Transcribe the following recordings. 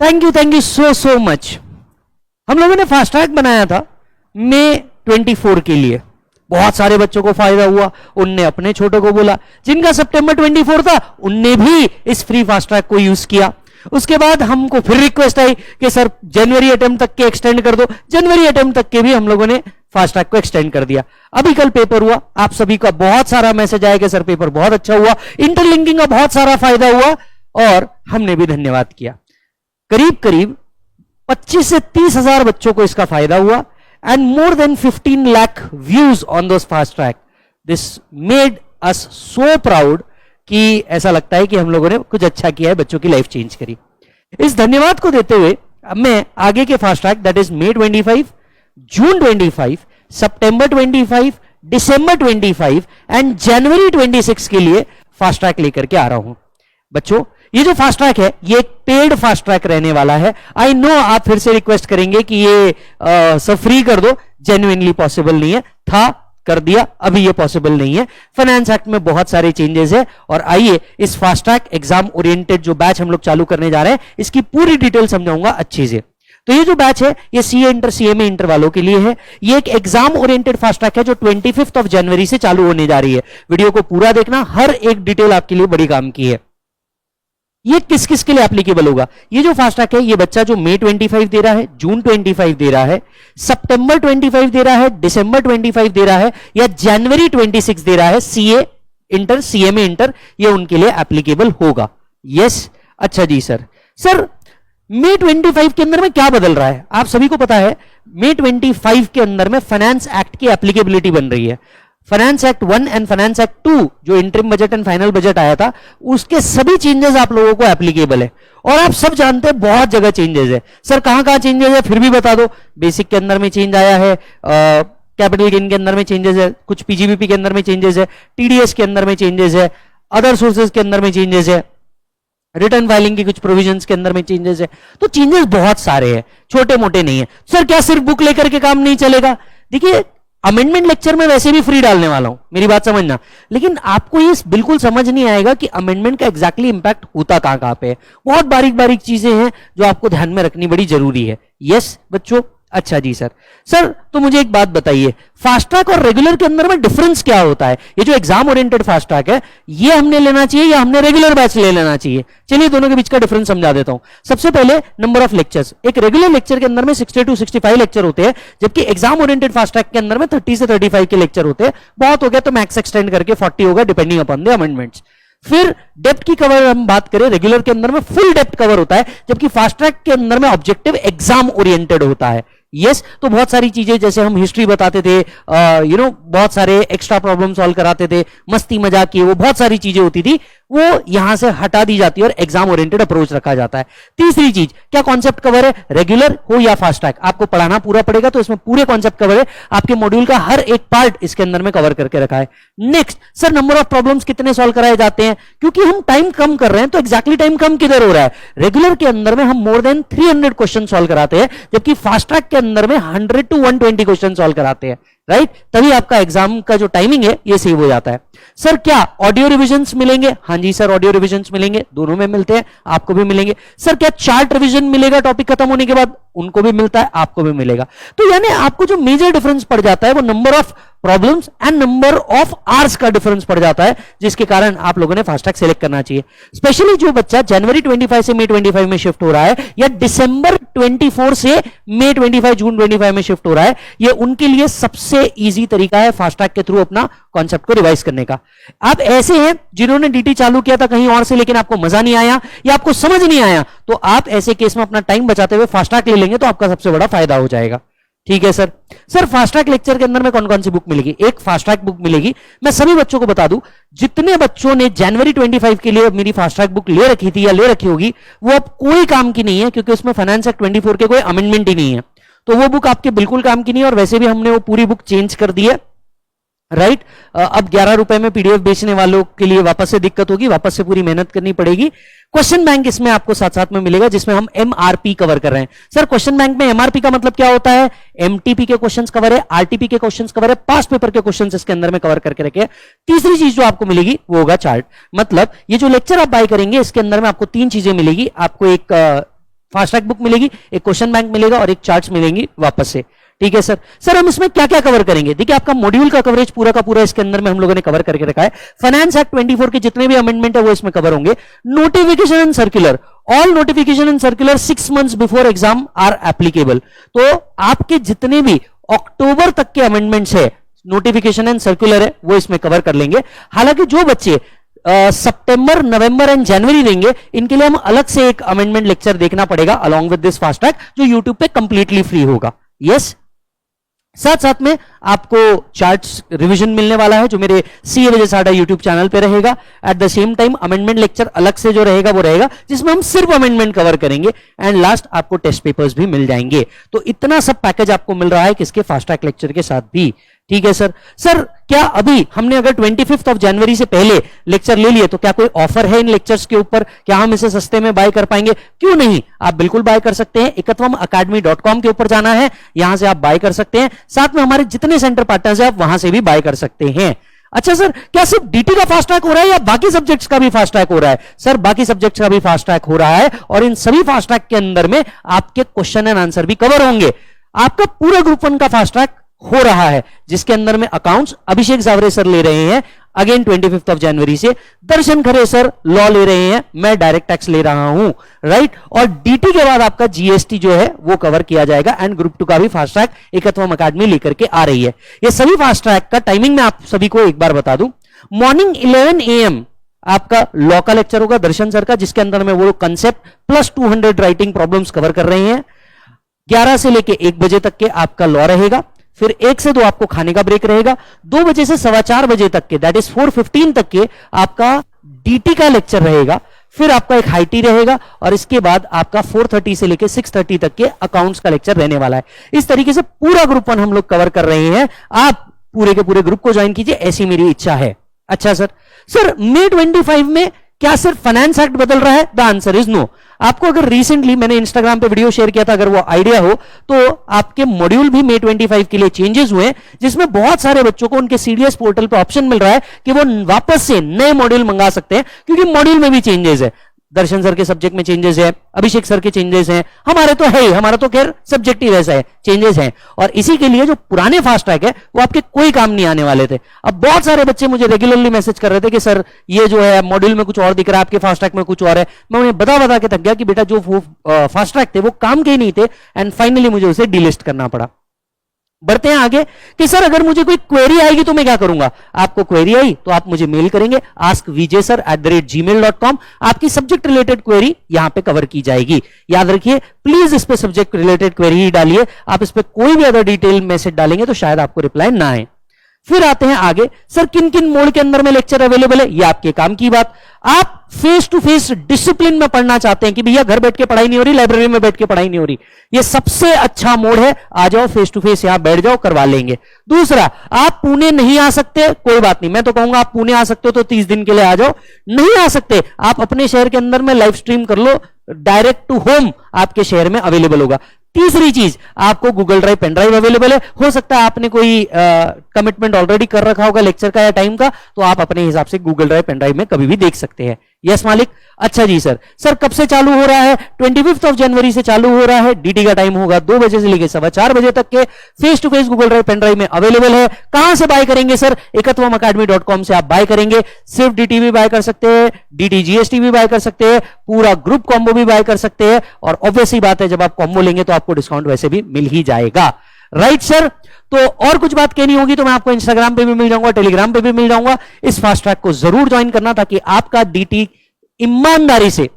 बच्चों thank you so much. हम लोगों ने फास्ट ट्रैक बनाया था मई 24 के लिए, बहुत सारे बच्चों को फायदा हुआ, उनने अपने छोटों को बोला, जिनका सितंबर 24 था उनने भी इस फ्री फास्ट ट्रैक को यूज किया। उसके बाद हमको फिर रिक्वेस्ट आई कि सर जनवरी अटेम्प्ट तक के एक्सटेंड कर दो, जनवरी अटेम्प्ट तक के भी हम लोगों ने फास्ट ट्रैक को एक्सटेंड कर दिया। अभी कल पेपर हुआ, आप सभी का बहुत सारा मैसेज आया कि सर पेपर बहुत अच्छा हुआ, इंटरलिंकिंग का बहुत सारा फायदा हुआ और हमने भी धन्यवाद किया। करीब करीब 25 से 30 हजार बच्चों को इसका फायदा हुआ and more than 15 lakh views on those fast track. This made us so proud कि ऐसा लगता है कि हम लोगों ने कुछ अच्छा किया है, बच्चों की लाइफ चेंज करी। इस धन्यवाद को देते हुए अब मैं आगे के fast track that is May 25, June 25, September 25, December 25 and January 26 के लिए फास्ट ट्रैक लेकर के आ रहा हूं। बच्चों ये जो फास्ट ट्रैक है ये एक पेड फास्ट ट्रैक रहने वाला है। आई नो आप फिर से रिक्वेस्ट करेंगे कि ये सब फ्री कर दो, जेन्युइनली पॉसिबल नहीं है, था कर दिया, अभी ये पॉसिबल नहीं है। फाइनेंस एक्ट में बहुत सारे चेंजेस है और आइए इस फास्ट ट्रैक एग्जाम ओरिएंटेड जो बैच हम लोग चालू करने जा रहे हैं इसकी पूरी डिटेल समझाऊंगा अच्छे से। तो ये जो बैच है ये सीए इंटर सीएमए इंटर वालों के लिए है। ये एक एग्जाम ओरिएंटेड फास्ट ट्रैक है जो 25 जनवरी से चालू होने जा रही है। वीडियो को पूरा देखना, हर एक डिटेल आपके लिए बड़ी काम की है। ये किस किस के लिए एप्लीकेबल होगा? ये जो फास्ट ट्रैक है ये बच्चा जो मई 25 दे रहा है, जून 25 दे रहा है, सितंबर 25 दे रहा है, दिसंबर 25 दे रहा है या जनवरी 26 दे रहा है, सीए इंटर सीएमए इंटर, ये उनके लिए एप्लीकेबल होगा। यस, अच्छा जी सर। सर मई 25 के अंदर में क्या बदल रहा है? आप सभी को पता है मई 25 के अंदर में फाइनेंस एक्ट की एप्लीकेबिलिटी बन रही है। Finance act 1 and finance act 2 जो interim budget and final budget आया था उसके सभी चेंजेस आप लोगों को एप्लीकेबल है और आप सब जानते हैं बहुत जगह चेंजेस है। सर कहां कहां चेंजेस है फिर भी बता दो। बेसिक के अंदर में चेंज आया है, कैपिटल गेन के अंदर में चेंजेस है, कुछ पीजीबीपी के अंदर में चेंजेस है, टीडीएस के अंदर में चेंजेस है, अदर सोर्सेज के अंदर में चेंजेस है, रिटर्न फाइलिंग की कुछ प्रोविजंस के अंदर में चेंजेस है। तो चेंजेस बहुत सारे हैं, छोटे मोटे नहीं है। सर क्या सिर्फ बुक लेकर के काम नहीं चलेगा? देखिए अमेंडमेंट लेक्चर में वैसे भी फ्री डालने वाला हूं, मेरी बात समझना, लेकिन आपको ये बिल्कुल समझ नहीं आएगा कि अमेंडमेंट का एग्जैक्टली इंपैक्ट होता कहां कहां पे है। बहुत बारीक बारीक चीजें हैं जो आपको ध्यान में रखनी बड़ी जरूरी है। यस बच्चों, अच्छा जी सर। सर तो मुझे एक बात बताइए, फास्ट ट्रैक और रेगुलर के अंदर में डिफरेंस क्या होता है? ये जो एग्जाम ओरिएंटेड फास्ट ट्रैक है ये हमने लेना चाहिए या हमने रेगुलर बैच ले लेना चाहिए? चलिए दोनों के बीच का डिफरेंस समझा देता हूं। सबसे पहले नंबर ऑफ लेक्चर्स। एक रेगुलर लेक्चर के अंदर में 60 to 65 लेक्चर होते हैं, जबकि एग्जाम ओरिएंटेड फास्ट ट्रैक के अंदर में 30 से 35 के लेक्चर होते हैं। बहुत हो गया तो मैक्स एक्सटेंड करके 40 होगा डिपेंडिंग अपॉन द अमेंडमेंट्स। फिर डेप्थ की कवर हम बात करें, रेगुलर के अंदर में फुल डेप्थ कवर होता है, जबकि फास्ट ट्रैक के अंदर में ऑब्जेक्टिव एग्जाम ओरिएंटेड होता है। यस तो बहुत सारी चीजें जैसे हम हिस्ट्री बताते थे, बहुत सारे एक्स्ट्रा प्रॉब्लम सॉल्व कराते थे, मस्ती मजाक की वो बहुत सारी चीजें होती थी, वो यहां से हटा दी जाती है और एग्जाम ओरिएंटेड अप्रोच रखा जाता है। तीसरी चीज, क्या कॉन्सेप्ट कवर है? रेगुलर हो या फास्ट ट्रैक आपको पढ़ाना पूरा पड़ेगा, तो इसमें पूरे कॉन्सेप्ट कवर है, आपके मॉड्यूल का हर एक पार्ट इसके अंदर में कवर करके रखा है। Next sir number of problems कितने सॉल्व कराए जाते हैं? क्योंकि हम टाइम कम कर रहे हैं तो एग्जैक्टली टाइम कम किधर हो रहा है? रेगुलर के अंदर में हम मोर देन 300 क्वेश्चन सॉल्व कराते हैं, जबकि फास्ट ट्रैक के अंदर में 100 to 120 क्वेश्चन सॉल्व कराते हैं। राइट, तभी आपका एग्जाम का जो टाइमिंग है ये सेव हो जाता है। सर क्या ऑडियो रिविजन्स मिलेंगे? हाँ जी सर ऑडियो रिविजन्स मिलेंगे, दोनों में मिलते हैं, आपको भी मिलेंगे। सर क्या चार्ट रिविजन मिलेगा टॉपिक खत्म होने के बाद? उनको भी मिलता है, आपको भी मिलेगा। तो यानी आपको जो मेजर डिफरेंस पड़ जाता है वो number of problems and number of hours का डिफरेंस पड़ जाता है, जिसके कारण आप लोगों ने फास्ट ट्रैक सेलेक्ट करना चाहिए। स्पेशली जो बच्चा जनवरी 25 से मई 25 में शिफ्ट हो रहा है या दिसंबर 24 से मई 25 जून 25 में शिफ्ट हो रहा है, ये उनके लिए सबसे इजी तरीका है फास्ट ट्रैक के थ्रू अपना कॉन्सेप्ट को रिवाइज करने का। आप ऐसे हैं जिन्होंने डीटी चालू किया था कहीं और से, लेकिन आपको मजा नहीं आया या आपको समझ नहीं आया, तो आप ऐसे केस में अपना टाइम बचाते हुए फास्ट ट्रैक ले लेंगे तो आपका सबसे बड़ा फायदा हो जाएगा। ठीक है sir. Sir fast track lecture के अंदर में कौन कौन सी बुक मिलेगी? एक फास्ट ट्रैक बुक मिलेगी। मैं सभी बच्चों को बता दूं, जितने बच्चों ने जनवरी 25 के लिए मेरी फास्ट ट्रैक बुक ले रखी थी या ले रखी होगी वो अब कोई काम की नहीं है, क्योंकि उसमें फाइनेंस एक्ट 24 के कोई अमेंडमेंट ही नहीं है, तो वो बुक आपके बिल्कुल काम की नहीं है। और वैसे भी हमने वो पूरी बुक चेंज कर दी है, राइट। अब 11 रुपए में पीडीएफ बेचने वालों के लिए वापस से दिक्कत होगी, वापस से पूरी मेहनत करनी पड़ेगी। क्वेश्चन बैंक इसमें आपको साथ साथ में मिलेगा, जिसमें हम एमआरपी कवर कर रहे हैं। सर क्वेश्चन बैंक में एमआरपी का मतलब क्या होता है? एमटीपी के क्वेश्चंस कवर है, आरटीपी के क्वेश्चंस कवर है, पास्ट पेपर के क्वेश्चंस इसके अंदर में कवर करके रखे। तीसरी चीज जो आपको मिलेगी वो होगा चार्ट। मतलब ये जो लेक्चर आप बाय करेंगे इसके अंदर में आपको 3 चीजें मिलेगी। आपको एक फास्ट ट्रैक बुक मिलेगी, एक क्वेश्चन बैंक मिलेगा और एक चार्ट्स मिलेंगी वापस से। ठीक है सर। सर हम इसमें क्या क्या कवर करेंगे? देखिए आपका मॉड्यूल का कवरेज पूरा का पूरा इसके अंदर में हम लोगों ने कवर करके रखा है। फाइनेंस एक्ट 24 के जितने भी अमेंडमेंट है वो इसमें कवर होंगे। Notification and circular, all notification and circular 6 months before exam are applicable. तो आपके जितने भी अक्टूबर तक के अमेंडमेंट्स है, नोटिफिकेशन एंड सर्कुलर है, वो इसमें कवर कर लेंगे। हालांकि जो बच्चे सितंबर, नवंबर एंड जनवरी देंगे, इनके लिए हम अलग से एक अमेंडमेंट लेक्चर देखना पड़ेगा along with this fast track, जो यूट्यूब पे कंप्लीटली फ्री होगा। यस। साथ साथ में आपको चार्ट्स रिवीजन मिलने वाला है, जो मेरे सीए विजय साडा यूट्यूब चैनल पे रहेगा। At the same time amendment lecture अलग से जो रहेगा वो रहेगा, जिसमें हम सिर्फ अमेंडमेंट कवर करेंगे। एंड लास्ट आपको टेस्ट पेपर्स भी मिल जाएंगे। तो इतना सब पैकेज आपको मिल रहा है किसके? फास्ट ट्रैक लेक्चर के साथ भी। ठीक है सर। सर क्या अभी हमने अगर 25 जनवरी से पहले लेक्चर ले लिए तो क्या कोई ऑफर है इन लेक्चर्स के ऊपर? क्या हम इसे सस्ते में बाय कर पाएंगे? क्यों नहीं, आप बिल्कुल बाय कर सकते हैं। ekatwamacademy.com के ऊपर जाना है, यहां से आप बाय कर सकते हैं। साथ में हमारे जितने सेंटर पार्टनर्स हैं आप वहां से भी बाय कर सकते हैं। अच्छा सर, क्या सिर्फ डीटी का फास्ट ट्रैक हो रहा है या बाकी सब्जेक्ट्स का भी फास्ट ट्रैक हो रहा है? सर बाकी सब्जेक्ट्स का भी फास्ट ट्रैक हो रहा है, और इन सभी फास्ट ट्रैक के अंदर में आपके क्वेश्चन एंड आंसर भी कवर होंगे। आपका पूरा ग्रुप 1 का फास्ट ट्रैक हो रहा है, जिसके अंदर में अकाउंट्स अभिषेक जावरे सर ले रहे हैं अगेन 25 जनवरी से। दर्शन खरे सर लॉ ले रहे हैं, मैं डायरेक्ट टैक्स ले रहा हूं, राइट। और डीटी के बाद आपका जीएसटी जो है वो कवर किया जाएगा। एंड ग्रुप 2 का भी फास्ट ट्रैक एकत्वम अकादमी लेकर के आ रही है। ये सभी फास्ट ट्रैक का टाइमिंग मैं आप सभी को एक बार बता दूं। मॉर्निंग 11 AM आपका लॉ का लेक्चर होगा दर्शन सर का, जिसके अंदर में वो concept plus 200 writing problems cover कर रहे हैं। 11 से लेके 1 बजे तक के आपका लॉ रहेगा। फिर 1 से 2 आपको खाने का ब्रेक रहेगा। 2 बजे से 4:15 बजे तक के, दैट इज 4:15 तक के आपका डीटी का लेक्चर रहेगा। फिर आपका एक हाईटी रहेगा, और इसके बाद आपका 4:30 से लेके 6:30 तक के अकाउंट्स का लेक्चर रहने वाला है। इस तरीके से पूरा ग्रुप 1 हम लोग कवर कर रहे हैं। आप पूरे के पूरे ग्रुप को ज्वाइन कीजिए, ऐसी मेरी इच्छा है। अच्छा सर, सर मई 25 में क्या सिर्फ फाइनेंस एक्ट बदल रहा है? The answer is no. आपको अगर रिसेंटली मैंने इंस्टाग्राम पे वीडियो शेयर किया था, अगर वो आइडिया हो तो आपके मॉड्यूल भी मई 25 के लिए चेंजेस हुए, जिसमें बहुत सारे बच्चों को उनके सीडीएस पोर्टल पे ऑप्शन मिल रहा है कि वो वापस से नए मॉड्यूल मंगा सकते हैं, क्योंकि मॉड्यूल में भी चेंजेस है। दर्शन सर के सब्जेक्ट में चेंजेस है, अभिषेक सर के चेंजेस हैं, हमारे तो है ही, हमारा तो खैर सब्जेक्ट ही वैसा है, चेंजेस हैं। और इसी के लिए जो पुराने फास्ट ट्रैक है वो आपके कोई काम नहीं आने वाले थे। अब बहुत सारे बच्चे मुझे रेगुलरली मैसेज कर रहे थे कि सर ये जो है मॉड्यूल में कुछ और दिख रहा है, आपके फास्ट ट्रैक में कुछ और है। मैं उन्हें बता के थक गया कि बेटा जो फास्ट ट्रैक थे वो काम के ही नहीं थे, एंड फाइनली मुझे उसे डिलिस्ट करना पड़ा। बढ़ते हैं आगे कि सर अगर मुझे कोई क्वेरी आएगी तो मैं क्या करूंगा? आपको क्वेरी आई तो आप मुझे मेल करेंगे askvijay@gmail.com। आपकी सब्जेक्ट रिलेटेड क्वेरी यहां पे कवर की जाएगी। याद रखिए प्लीज इस पे सब्जेक्ट रिलेटेड क्वेरी ही डालिए। आप इस पे कोई भी अदर डिटेल मैसेज डालेंगे तो शायद आपको रिप्लाई ना आए। फिर आते हैं आगे, सर किन किन मोड के अंदर में लेक्चर अवेलेबल है? ये आपके काम की बात। आप फेस टू फेस डिसिप्लिन में पढ़ना चाहते हैं कि भैया घर बैठ के पढ़ाई नहीं हो रही, लाइब्रेरी में बैठ के पढ़ाई नहीं हो रही, ये सबसे अच्छा मोड है। आ जाओ फेस टू फेस, यहां बैठ जाओ, करवा लेंगे। दूसरा, आप पुणे नहीं आ सकते, कोई बात नहीं, मैं तो कहूंगा आप पुणे आ सकते हो तो 30 दिन के लिए आ जाओ। नहीं आ सकते, आप अपने शहर के अंदर में लाइव स्ट्रीम कर लो, डायरेक्ट टू होम आपके शहर में अवेलेबल होगा। तीसरी चीज, आपको Google drive pen drive available है। हो सकता है आपने कोई कमिटमेंट ऑलरेडी कर रखा होगा लेक्चर का या टाइम का, तो आप अपने हिसाब से गूगल ड्राइव पेन ड्राइव में कभी भी देख सकते हैं। यस मालिक। अच्छा जी सर, सर कब से चालू हो रहा है? 25 जनवरी से चालू हो रहा है। डीटी का टाइम होगा 2 बजे से लेकर 4:15 बजे तक के। Face to face Google drive pen drive में अवेलेबल है। कहां से बाय करेंगे सर? ekatwamacademy.com से आप बाय करेंगे। सिर्फ डीटी भी बाय कर सकते हैं, डीटी जीएसटी भी बाय कर सकते हैं, पूरा ग्रुप कॉम्बो भी बाय कर सकते हैं, और ऑब्वियस ही बात है जब आप कॉम्बो लेंगे तो आपको डिस्काउंट वैसे भी मिल ही जाएगा। Right sir. तो और कुछ बात कहनी होगी तो मैं आपको इंस्टाग्राम पे भी मिल जाऊंगा, टेलीग्राम पे भी मिल जाऊंगा। इस फास्ट ट्रैक को जरूर ज्वाइन करना ताकि आपका डीटी ईमानदारी से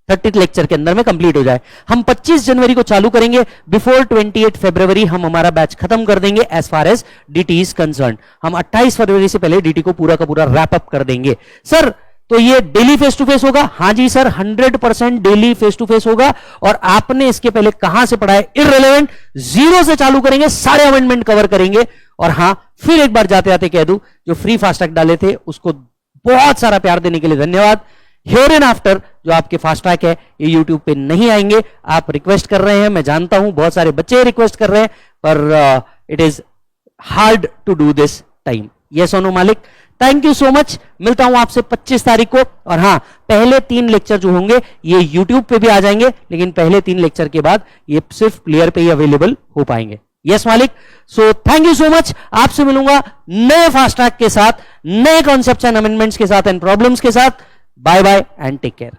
30th लेक्चर के अंदर में कंप्लीट हो जाए। हम 25 जनवरी को चालू करेंगे, बिफोर 28 फरवरी हम हमारा बैच खत्म कर देंगे as far as DT is concern. हम 28 फरवरी से पहले डीटी को पूरा का पूरा रैप अप कर देंगे। सर तो ये डेली फेस टू फेस होगा? हाँ जी sir, 100% daily face to face होगा। और आपने इसके पहले कहां से पढ़ा है इररिलेवेंट, 0 से चालू करेंगे, सारे अमेंडमेंट कवर करेंगे। और हां, फिर एक बार जाते जाते कह दूं, जो फ्री फास्ट ट्रैक डाले थे उसको बहुत सारा प्यार देने के लिए धन्यवाद। हियर एंड आफ्टर जो आपके फास्ट ट्रैक है ये यूट्यूब पे नहीं आएंगे। आप रिक्वेस्ट कर रहे हैं, मैं जानता हूं बहुत सारे बच्चे रिक्वेस्ट कर रहे हैं, पर it is hard to do this time. Yes और नो मालिक? Thank you so much. मिलता हूं आपसे 25 तारीख को। और हां, पहले 3 लेक्चर जो होंगे ये यूट्यूब पे भी आ जाएंगे, लेकिन पहले 3 लेक्चर के बाद ये सिर्फ क्लियर पे ही अवेलेबल हो पाएंगे। यस मालिक? So thank you so much. आपसे मिलूंगा नए फास्ट ट्रैक के साथ, नए कॉन्सेप्ट्स एंड अमेंडमेंट्स के साथ एंड प्रॉब्लम्स के साथ। Bye bye and take care.